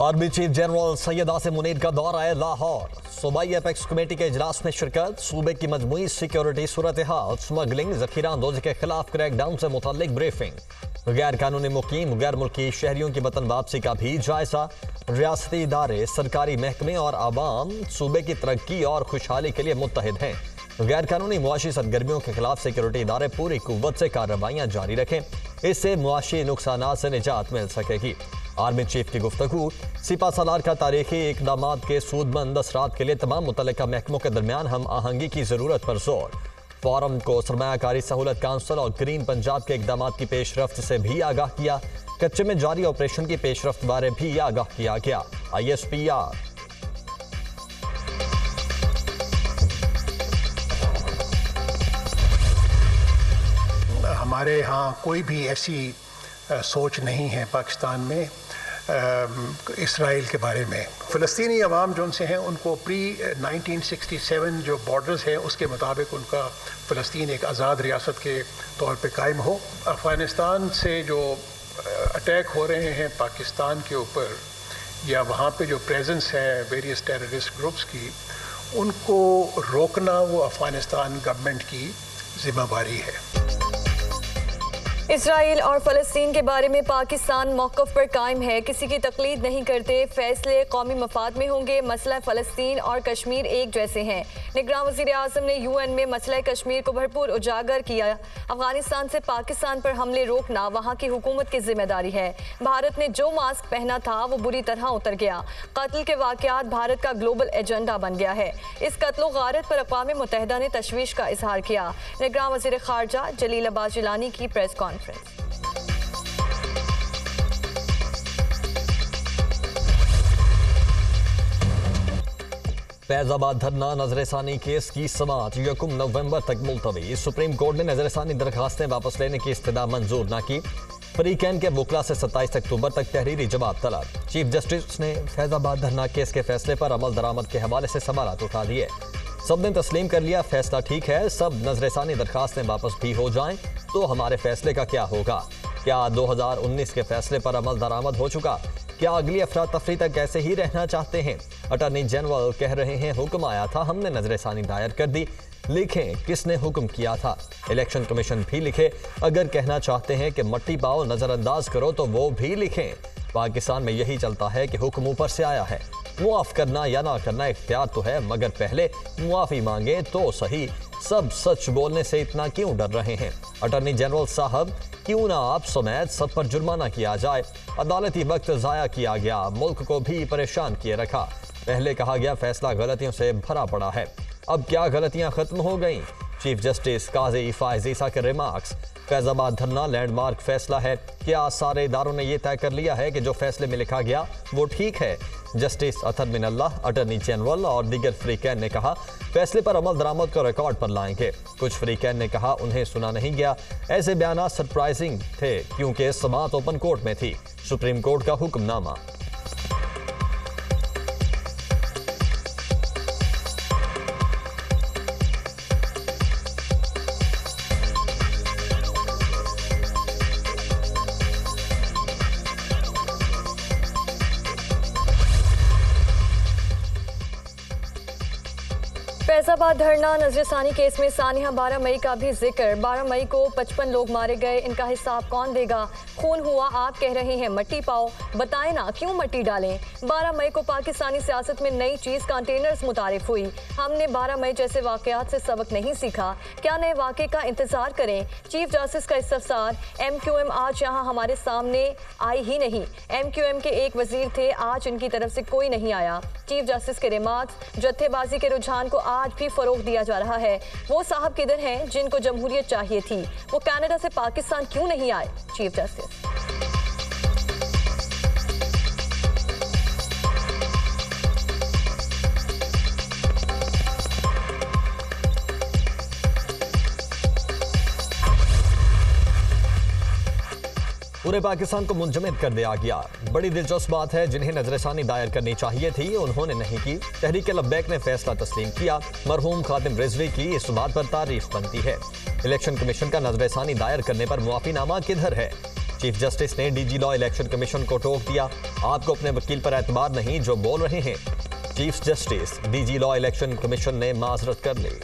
Army chief general Syed Asim Munir का दौरा है लाहौर। सूबाई एपेक्स कमेटी के इजलास में शिरकत। सूबे की मजमूई सिक्योरिटी सूरत हाल, स्मगलिंग, जखीरा अंदोजी के खिलाफ क्रैकडाउन से मुताल्लिक ब्रीफिंग। गैर कानूनी मुकीम गैर मुल्की शहरियों की वतन वापसी का भी जायजा। रियासती इदारे, सरकारी महकमे और आवाम सूबे की तरक्की और खुशहाली के लिए मुत्तहिद हैं। गैर कानूनी मुआशी सरगर्मियों के खिलाफ सिक्योरिटी इदारे पूरी कुव्वत से कार्रवाइयाँ जारी रखें, इससे मुआशी नुकसानात से निजात मिल सकेगी। आर्मी चीफ की गुफ्तगू। सिपा सालार का तारीखी इकदाम के सूदमंद असरात के लिए तमाम मुतल्लिका महकमों के दरमियान हम आहंगी की जरूरत पर जोर। फोरम को सरमायाकारी सहूलत काउंसिल और ग्रीन पंजाब के इकदाम की पेशरफ्त से भी आगाह किया। कच्चे में जारी ऑपरेशन की पेशरफ्त बारे भी आगाह किया गया। ISPR। हमारे यहाँ कोई भी ऐसी सोच नहीं है पाकिस्तान में इसराइल के बारे में। फ़लस्तीनी अवाम जो उनसे हैं उनको प्री 1967 जो बॉर्डर्स हैं उसके मुताबिक उनका फ़लस्तीन एक आज़ाद रियासत के तौर पे कायम हो। अफ़गानिस्तान से जो अटैक हो रहे हैं पाकिस्तान के ऊपर या वहाँ पे जो प्रेजेंस है वेरियस टेररिस्ट ग्रुप्स की, उनको रोकना वो अफ़गानिस्तान गवर्नमेंट की जिम्मेदारी है। इसराइल और फ़लस्तीन के बारे में पाकिस्तान मौक़िफ़ पर कायम है, किसी की तक़लीद नहीं करते, फैसले कौमी मफाद में होंगे। मसला फ़लस्तीन और कश्मीर एक जैसे हैं। निगरान वज़ीर आज़म ने UN में मसला कश्मीर को भरपूर उजागर किया। अफ़गानिस्तान से पाकिस्तान पर हमले रोकना वहाँ की हुकूमत की जिम्मेदारी है। भारत ने जो मास्क पहना था वो बुरी तरह उतर गया। कत्ल के वाक़यात भारत का ग्लोबल एजेंडा बन गया है। इस कत्ल गारत पर अक़वाम मुत्तहिदा ने तशवीश का इजहार किया। निगरान वज़ीर ख़ारजा जलील अब्बास जिलानी की प्रेस कॉन्फ्रेंस। फैजाबाद धरना नजरसानी केस की समाअत 1 नवंबर तक मुलतवी। सुप्रीम कोर्ट ने नजरसानी दरखास्तें वापस लेने की इस्तदा मंजूर न की। फरीकैन के वकला से 27 अक्टूबर तक तहरीरी जवाब तलब। चीफ जस्टिस ने फैजाबाद धरना केस के फैसले पर अमल दरामद के हवाले से सवालात उठा दिए। सब ने तस्लीम कर लिया, फैसला ठीक है, सब नजरसानी दरखास्तें वापस भी हो जाएं तो हमारे फैसले का क्या होगा? क्या 2019 के फैसले पर अमल दरामद हो चुका? क्या अगली अफरा तफरी तक ऐसे ही रहना चाहते हैं? अटॉर्नी जनरल कह रहे हैं हुक्म आया था, हमने नजरसानी दायर कर दी। लिखें किसने हुक्म किया था। इलेक्शन कमीशन भी लिखे। अगर कहना चाहते हैं कि मट्टी पाओ नजरअंदाज करो तो वो भी लिखें। पाकिस्तान में यही चलता है कि हुक्म ऊपर से आया है। मुआफ करना या ना करना इख्तियार तो है, मगर पहले मुआफ़ी मांगे तो सही। सब सच बोलने से इतना क्यों डर रहे हैं? अटॉर्नी जनरल साहब, क्यों ना आप समेत सब पर जुर्माना किया जाए? अदालती वक्त ज़ाया किया गया, मुल्क को भी परेशान किए रखा। पहले कहा गया फैसला गलतियों से भरा पड़ा है, अब क्या गलतियां खत्म हो गईं? चीफ जस्टिस काजी फायज ईसा के रिमार्क्स। फैजाबाद धरना लैंडमार्क फैसला है। क्या सारे इदारों ने यह तय कर लिया है कि जो फैसले में लिखा गया वो ठीक है? जस्टिस अतर मिनल्लाह, अटॉर्नी जनरल और दीगर फ्रीकैन ने कहा फैसले पर अमल दरामद को रिकॉर्ड पर लाएंगे। कुछ फ्रीकैन ने कहा उन्हें सुना नहीं गया। ऐसे बयान सरप्राइजिंग थे क्योंकि समाअत ओपन कोर्ट में थी। सुप्रीम कोर्ट का हुक्मनामा। फैजाबाद धरना नजरसानी केस में सानिया 12 मई का भी जिक्र। 12 मई को 55 लोग मारे गए, इनका हिसाब कौन देगा? खून हुआ, आप कह रहे हैं मट्टी पाओ, बताएं ना क्यों मट्टी डालें? 12 मई को पाकिस्तानी सियासत में नई चीज़ कंटेनर्स मुतारिफ हुई। हमने 12 मई जैसे वाकयात से सबक नहीं सीखा? क्या नए वाक़े का इंतजार करें? चीफ जस्टिस का इस्तफसार। MQM आज यहाँ हमारे सामने आई ही नहीं। MQM के एक वजीर थे, आज इनकी तरफ से कोई नहीं आया। चीफ जस्टिस के रिमार्क्स। जत्थेबाजी के रुझान को आज भी फरोग दिया जा रहा है। वो साहब किधर हैं जिनको जमहूरियत चाहिए थी? वो कनाडा से पाकिस्तान क्यों नहीं आए? Chief justice. पूरे पाकिस्तान को मुंजमद कर दिया गया। बड़ी दिलचस्प बात है, जिन्हें नजरसानी दायर करनी चाहिए थी उन्होंने नहीं की। तहरीक लब्बैक ने फैसला तस्लीम किया। मरहूम खातिम रिजवी की इस बात पर तारीफ बनती है। इलेक्शन कमीशन का नजरसानी दायर करने पर मुआफीनामा किधर है? चीफ जस्टिस ने डीजी लॉ इलेक्शन कमीशन को टोक दिया, आपको अपने वकील पर एतबार नहीं जो बोल रहे हैं। Chief justice DG law election commission ने माजरत कर ली।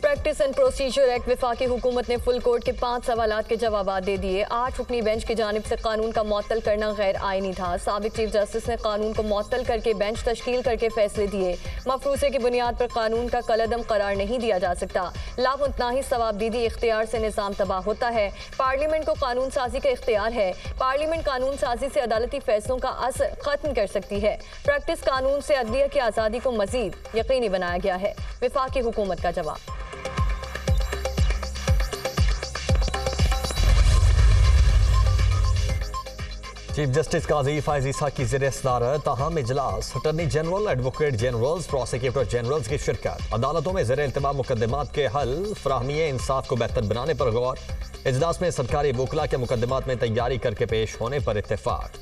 प्रैक्टिस एंड प्रोसीजर एक्ट विफाकी हुकूमत ने फुल कोर्ट के 5 सवालात के जवाब दे दिए। 8 रुकनी बेंच की जानिब से कानून का मुअत्तल करना गैर आईनी था। साबिक चीफ जस्टिस ने कानून को मुअत्तल करके बेंच तश्कील करके फैसले दिए। मफरूजे की बुनियाद पर कानून का कलअदम करार नहीं दिया जा सकता। लामुतनाही सवाबदीदी इख्तियार से निज़ाम तबाह होता है। पार्लियामेंट को कानून साजी का इख्तियार है। पार्लियामेंट कानून साजी से अदालती फैसलों का असर खत्म कर सकती है। प्रैक्टिस कानून से अदलिया की आज़ादी को मजीद यकीनी बनाया गया है। विफाकी हुकूमत का जवाब। चीफ जस्टिस काजी फायज ईसा की ज़ेर सदारत ताहम इजलास, attorney general, advocate generals, prosecutor generals की शिरकत। अदालतों में ज़ेर इल्तिमाम मुकदमात के हल, फराहमी इंसाफ को बेहतर बनाने पर गौर। इजलास में सरकारी वकला के मुकदमात में तैयारी करके पेश होने पर इत्तेफाक।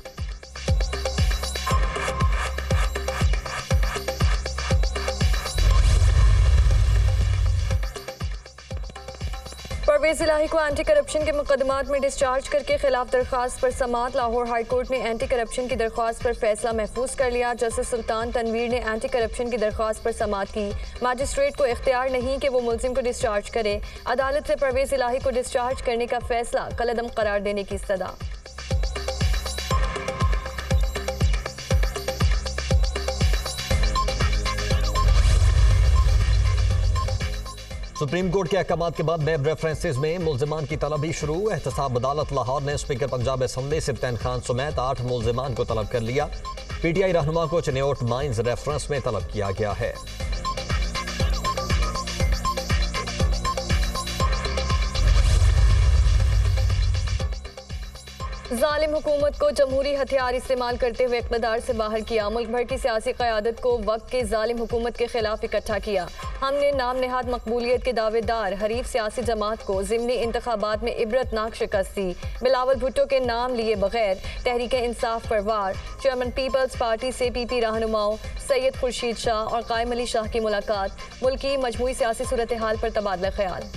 परवेज इलाही को एंटी करप्शन के मुकदमात में डिस्चार्ज करके खिलाफ दरख्वास्त पर समात। लाहौर हाई कोर्ट ने एंटी करप्शन की दरख्वास्त पर फैसला महफूज कर लिया। जस्टिस सुल्तान तनवीर ने एंटी करप्शन की दरख्वास्त पर समात की। मजिस्ट्रेट को इख्तियार नहीं कि वो मुलजिम को डिस्चार्ज करे। अदालत से परवेज इलाही को डिस्चार्ज करने का फैसला कलअदम करार देने की सदा। सुप्रीम कोर्ट के अहकाम के बाद नैब रेफरेंसेज में मुलजिमान की तलब शुरू। एहतसाब अदालत लाहौर ने स्पीकर पंजाब असम्बली सिब्तैन खान समेत 8 मुलजिमान को तलब कर लिया। पीटीआई रहनुमा को चिन्योट माइंस रेफरेंस में तलब किया गया है। जालिम हुकूमत को जमहूरी हथियार इस्तेमाल करते हुए इक़्तिदार से बाहर किया। मुल्क भर की सियासी क़यादत को वक्त के जालिम हुकूमत के खिलाफ इकट्ठा किया। हमने नाम नेहाद मकबूलियत के दावेदार हरीफ सियासी जमात को ज़िमनी इंतखाबात में इबरतनाक शिकस्त दी। बिलावल भुट्टो के नाम लिए बगैर तहरीक इंसाफ पर वार। चेयरमैन पीपल्स पार्टी से पीपी रहनुमाओं सैयद खुर्शीद शाह और कायम अली शाह की मुलाकात। मुल्क की मजमूई सियासी सूरत हाल पर तबादला ख्याल।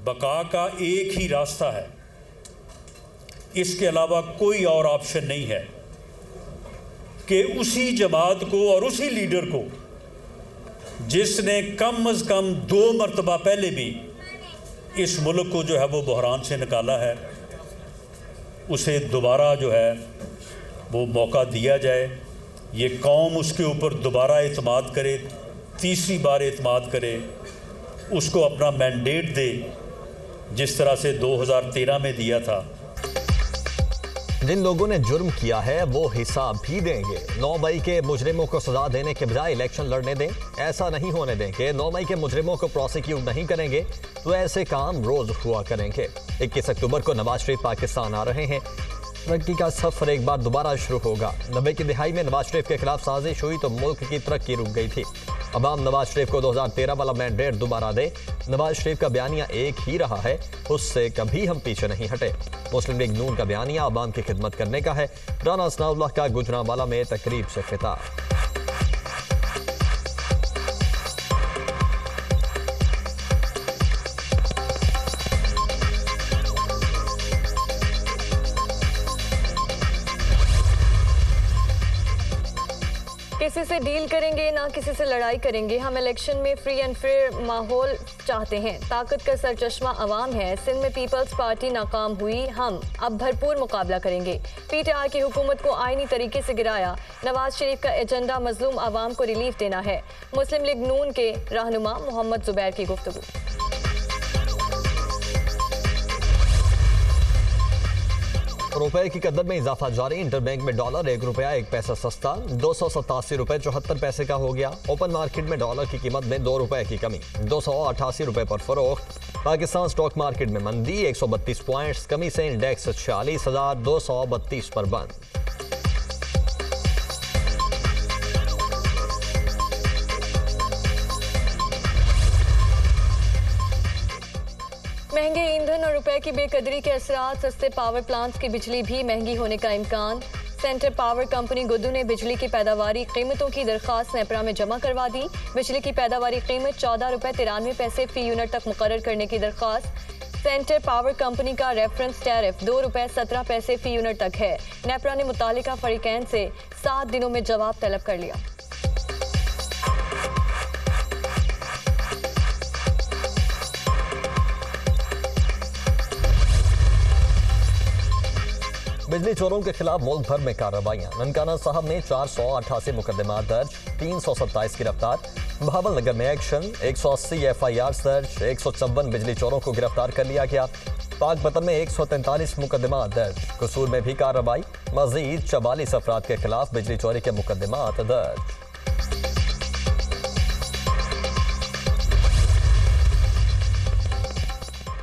बका का एक ही रास्ता है, इसके अलावा कोई और ऑप्शन नहीं है कि उसी जमात को और उसी लीडर को जिसने कम अज़ कम 2 मरतबा पहले भी इस मुल्क को जो है वो बहरान से निकाला है, उसे दोबारा जो है वो मौका दिया जाए। ये कौम उसके ऊपर दोबारा एतमाद करे, तीसरी बार एतमाद करे, उसको अपना मैंडेट दे जिस तरह से 2013 में दिया था। जिन लोगों ने जुर्म किया है वो हिसाब भी देंगे। 9 मई के मुजरिमों को सजा देने के बजाय इलेक्शन लड़ने दें। ऐसा नहीं होने देंगे। 9 मई के मुजरिमों को प्रोसिक्यूट नहीं करेंगे तो ऐसे काम रोज हुआ करेंगे। 21 अक्टूबर को नवाज शरीफ पाकिस्तान आ रहे हैं। तरक्की का सफर एक बार दोबारा शुरू होगा। 90 की दिहाई में नवाज शरीफ के खिलाफ साजिश हुई तो मुल्क की तरक्की रुक गई थी। अवाम नवाज शरीफ को 2013 वाला मैंडेट दोबारा दे। नवाज शरीफ का बयानिया एक ही रहा है, उससे कभी हम पीछे नहीं हटे। मुस्लिम लीग नून का बयानिया अवाम की खिदमत करने का है। राना सनाउल्लाह का गुजरांवाला में तकरीब से खिताब। किसी से डील करेंगे ना किसी से लड़ाई करेंगे। हम इलेक्शन में फ्री एंड फेयर माहौल चाहते हैं। ताकत का सरचश्मा अवाम है। सिंध में पीपल्स पार्टी नाकाम हुई, हम अब भरपूर मुकाबला करेंगे। पीटीआई की हुकूमत को आईनी तरीके से गिराया। नवाज शरीफ का एजेंडा मजलूम अवाम को रिलीफ देना है। मुस्लिम लीग नून के रहनुमा मोहम्मद जुबैर की गुफ्तगू। रुपए की कदर में इजाफा जारी। इंटरबैंक में डॉलर 1 रुपया 1 पैसा सस्ता 287 रुपए 74 पैसे का हो गया। ओपन मार्केट में डॉलर की कीमत में 2 रुपए की कमी 288 रुपए पर फरोख्त। पाकिस्तान स्टॉक मार्केट में मंदी 132 पॉइंट्स कमी से इंडेक्स 46,232 पर बंद। महंगे ईंधन और रुपए की बेकदरी के असरात, सस्ते पावर प्लांट्स की बिजली भी महंगी होने का इम्कान। सेंट्रल पावर कंपनी गुड्डू ने बिजली की पैदावारी कीमतों की दरख्वास्त नेपरा में जमा करवा दी। बिजली की पैदावारी कीमत 14 रुपये 93 पैसे फी यूनिट तक मुकर्रर करने की दरख्वास्त। सेंट्रल पावर कंपनी का रेफरेंस टैरिफ 2 रुपये 17 पैसे फी यूनिट तक है। नेपरा ने मुतालिका फरीकैन से 7 दिनों में जवाब तलब कर लिया। बिजली चोरों के खिलाफ मुल्क भर में कार्रवाइयां। ननकाना साहब में 488 मुकदमा दर्ज, 327 गिरफ्तार। बहावलनगर में एक्शन, 180 FIR दर्ज, 156 बिजली चोरों को गिरफ्तार कर लिया गया। पाकपतन में 143 मुकदमा दर्ज। कसूर में भी कार्रवाई, मजीद 44 अफराद के खिलाफ बिजली चोरी के मुकदमा दर्ज।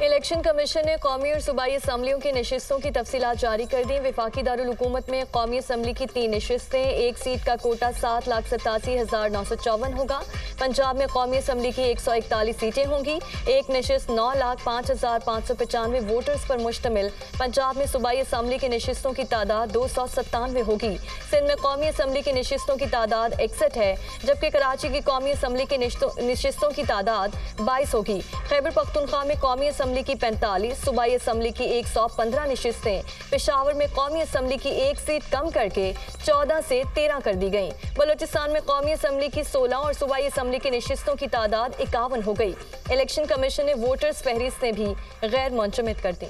इलेक्शन कमीशन ने कौमी और सूबाई असम्बलियों की नशिस्तों की तफसीलात जारी कर दी। वफाकी दारुल हुकूमत में कौमी असम्बली की 3 नशिस्तें, एक सीट का कोटा 7,87,954 होगा। पंजाब में कौमी असम्बली की 141 सीटें होंगी। एक नशिस्त 9,05,595 वोटर्स पर मुश्तमिल पंजाब में सूबाई असम्बली की नशिस्तों की तादाद 297 होगी। सिंध में कौमी असम्बली की नशिस्तों की तादाद 61 है, जबकि कराची की कौमी असम्बली की नशिस्तों की तादाद 22 होगी। खैबर पख्तूनख्वा में कौमी असम्बली की 45, सूबाई असम्बली की 115 नशिस्तें, पेशावर में कौमी असम्बली की 1 सीट कम करके 14 से 13 कर दी गई। बलोचिस्तान में कौमी असम्बली की 16 और सूबाई असम्बली की नशिस्तों की तादाद 51 हो गई। इलेक्शन कमीशन ने वोटर्स फहरिस्तें भी गैर मुंजमद कर दी।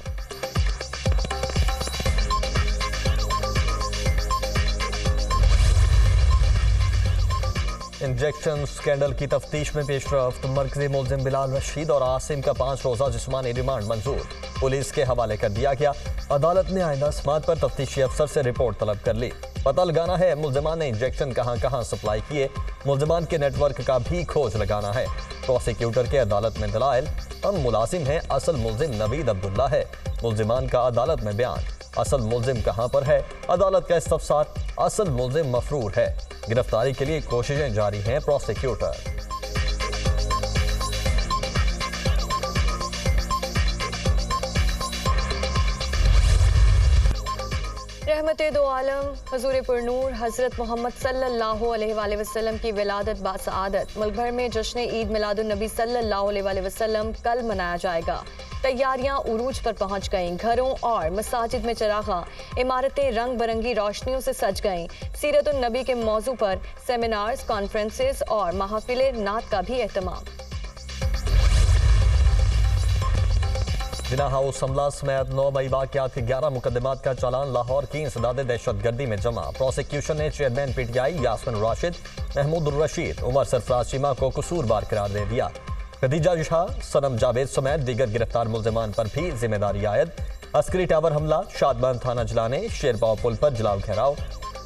इंजेक्शन स्कैंडल की तफ्तीश में पेशरफ्त, मरकजी मुलजिम बिलाल रशीद और आसिम का 5 रोज़ा जिस्मानी रिमांड मंजूर, पुलिस के हवाले कर दिया गया। अदालत ने आइंदा समात पर तफ्तीशी अफसर से रिपोर्ट तलब कर ली। पता लगाना है मुलजिमान ने इंजेक्शन कहां कहां सप्लाई किए, मुलजिमान के नेटवर्क का भी खोज लगाना है। प्रोसिक्यूटर के अदालत में दलाइल, हम मुलाजिम हैं, असल मुलजिम नवीद अब्दुल्ला है। मुलजिमान का अदालत में बयान, असल मुलजिम कहां पर है, अदालत का इस्तफसार, असल मुलजिम मफरूर है। गिरफ्तारी के लिए कोशिशें जारी हैं। प्रोसिक्यूटर रहमत दो आलम हजूर पुरनूर हज़रत मोहम्मद सल्लल्लाहु अलैहि वसल्लम की विलादत बासआदत। मुल्क भर में जश्न ईद मिलादुन नबी सल्लल्लाहु अलैहि वसल्लम कल मनाया जाएगा। तैयारियां उरूज पर पहुंच गईं। घरों और मसाजिद में चरागा, इमारतें रंग बिरंगी रोशनियों से सज गईं। सीरतुन नबी के मौजू पर सेमिनार्स, कॉन्फ्रेंसेस और महफिल नात का भी एहतमाम। जिना हाउस हमला समेत 9 मई वाक़यात के 11 मुकदमात का चालान लाहौर की इंसदाद दहशतगर्दी में जमा। प्रोसिक्यूशन ने चेयरमैन PTI यास्मिन राशिद, महमूद रशीद, उमर सरफराज चीमा को कसूरवार करार दे दिया। खदीजा शाह, सनम जावेद समेत दीगर गिरफ्तार मुलजिमान पर भी जिम्मेदारी आयद। अस्करी टावर हमला, शादबान थाना जलाने, शेरपाव पुल पर जलाओ घेराव,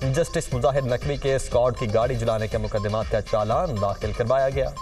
जस्टिस मुजाहिद नकवी के स्क्वाड की गाड़ी जलाने के मुकदमात का चालान दाखिल करवाया गया।